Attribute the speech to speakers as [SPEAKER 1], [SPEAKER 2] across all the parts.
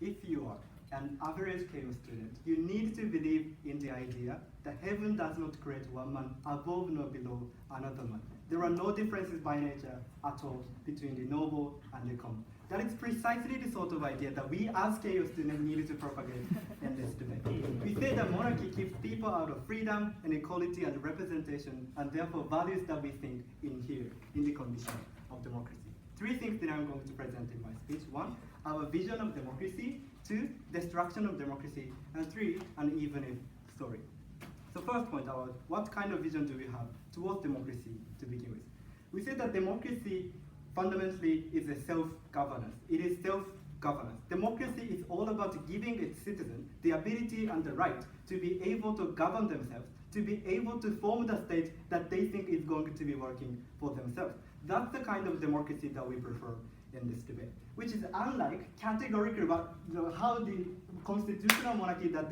[SPEAKER 1] if you are an average KO student, you need to believe in the idea that heaven does not create one man above nor below another man. There are no differences by nature at all between the noble and the common. That is precisely the sort of idea that we as KO students needed to propagate in this debate. We say that monarchy keeps people out of freedom and equality and representation, and therefore values that we think inhere in the condition of democracy. Three things that I'm going to present in my speech. One, our vision of democracy. Two, destruction of democracy. And three, an even if story. So first point, what kind of vision do we have towards democracy to begin with? We say that democracy fundamentally is a self-governance. It is self-governance. Democracy is all about giving its citizens the ability and the right to be able to govern themselves, to be able to form the state that they think is going to be working for themselves. That's the kind of democracy that we prefer in this debate, which is unlike categorically how the constitutional monarchy that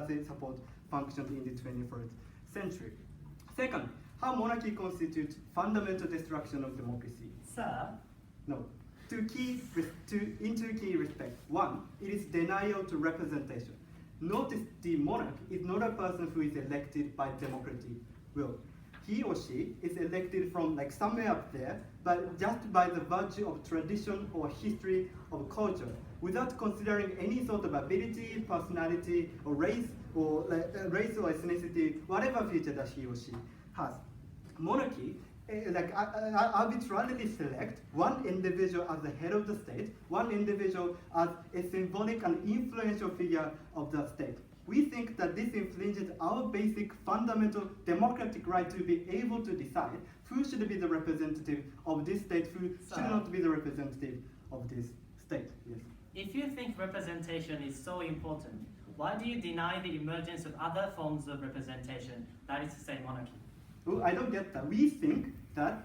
[SPEAKER 1] they support functions in the 21st century. Second, how monarchy constitutes fundamental destruction of democracy.
[SPEAKER 2] Sir?
[SPEAKER 1] No. In two key respects. One, it is denial to representation. Notice the monarch is not a person who is elected by democratic will. He or she is elected from like somewhere up there, but just by the virtue of tradition or history or culture, without considering any sort of ability, personality, or race or ethnicity, whatever feature that he or she has. Monarchy arbitrarily select one individual as the head of the state, one individual as a symbolic and influential figure of the state. We think that this infringes our basic fundamental democratic right to be able to decide who should be the representative of this state, who should not be the representative of this state. Yes.
[SPEAKER 2] If you think representation is so important, why do you deny the emergence of other forms of representation, that is to say monarchy?
[SPEAKER 1] Well, I don't get that. We think that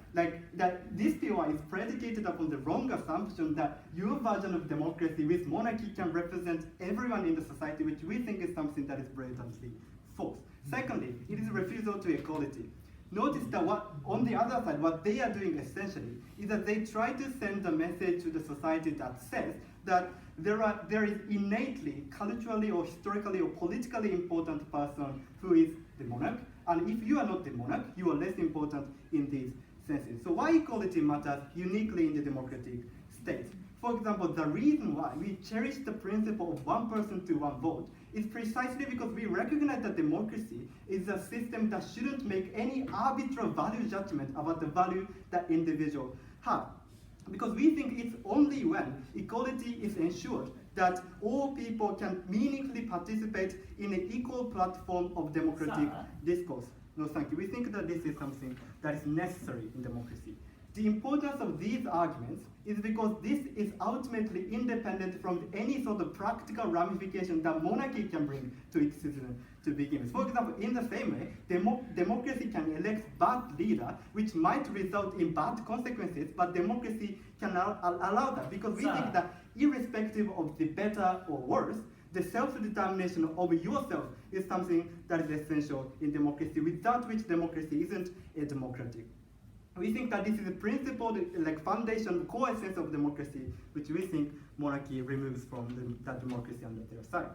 [SPEAKER 1] this POI is predicated upon the wrong assumption that your version of democracy with monarchy can represent everyone in the society, which we think is something that is blatantly false. Secondly, it is a refusal to equality. Notice that on the other side, what they are doing essentially is that they try to send a message to the society that says that there is innately, culturally or historically or politically important person who is the monarch, and if you are not the monarch, you are less important in these senses. So why equality matters uniquely in the democratic state? For example, the reason why we cherish the principle of one person to one vote is precisely because we recognize that democracy is a system that shouldn't make any arbitrary value judgment about the value that individuals have. Because we think it's only when equality is ensured that all people can meaningfully participate in an equal platform of democratic discourse. No, thank you. We think that this is something that is necessary in democracy. The importance of these arguments is because this is ultimately independent from any sort of practical ramification that monarchy can bring to its citizens to begin with. For example, in the same way, democracy can elect bad leader, which might result in bad consequences, but democracy can allow that, because we think that irrespective of the better or worse, the self-determination of yourself is something that is essential in democracy, without which democracy isn't a democratic. We think that this is a principle, like foundation, core essence of democracy, which we think monarchy removes from that democracy on their side.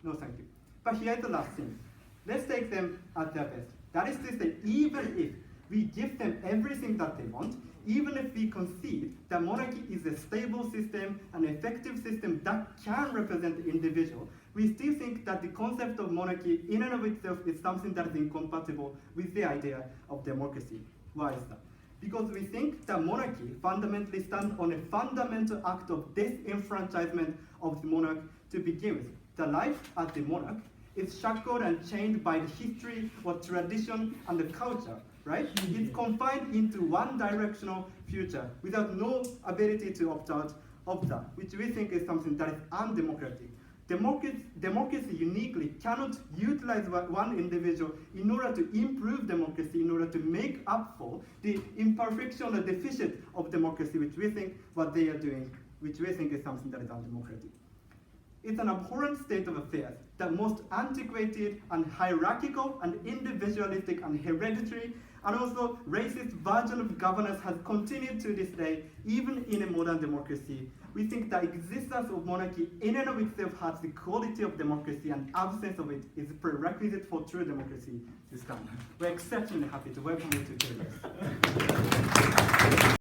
[SPEAKER 1] No, thank you. But here's the last thing. Let's take them at their best. That is to say, even if we give them everything that they want, even if we concede that monarchy is a stable system, an effective system that can represent the individual, we still think that the concept of monarchy in and of itself is something that is incompatible with the idea of democracy. Why is that? Because we think that monarchy fundamentally stands on a fundamental act of disenfranchisement of the monarch to begin with. The life as the monarch is shackled and chained by the history or tradition and the culture, right? It's confined into one directional future without no ability to opt out of that, which we think is something that is undemocratic. Democracy uniquely cannot utilize one individual in order to improve democracy, in order to make up for the imperfection or deficit of democracy, which we think what they are doing, which we think is something that is undemocratic. It's an abhorrent state of affairs that most antiquated and hierarchical and individualistic and hereditary and also racist version of governance has continued to this day, even in a modern democracy we think the existence of monarchy in and of itself has the quality of democracy, and absence of it is a prerequisite for true democracy to stand. We're exceptionally happy to welcome you to KDS.